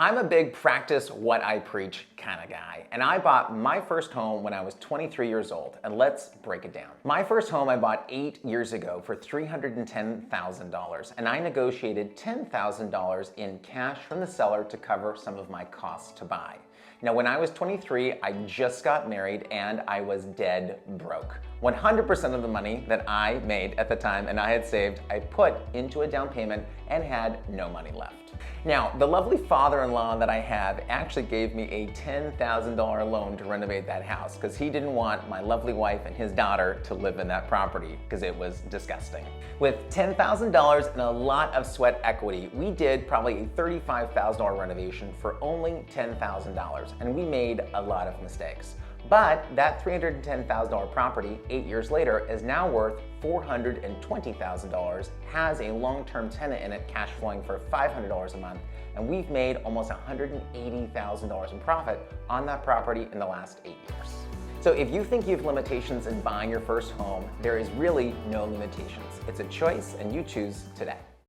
I'm a big practice what I preach kind of guy, and I bought my first home when I was 23 years old, and let's break it down. My first home I bought 8 years ago for $310,000, and I negotiated $10,000 in cash from the seller to cover some of my costs to buy. Now, when I was 23, I just got married and I was dead broke. 100% of the money that I made at the time and I had saved, I put into a down payment and had no money left. Now, the lovely father-in-law that I have actually gave me a $10,000 loan to renovate that house because he didn't want my lovely wife and his daughter to live in that property because it was disgusting. With $10,000 and a lot of sweat equity, we did probably a $35,000 renovation for only $10,000, and we made a lot of mistakes. But that $310,000 property 8 years later is now worth $420,000, has a long-term tenant in it cash flowing for $500 a month, and we've made almost $180,000 in profit on that property in the last 8 years. So if you think you have limitations in buying your first home, there is really no limitations. It's a choice and you choose today.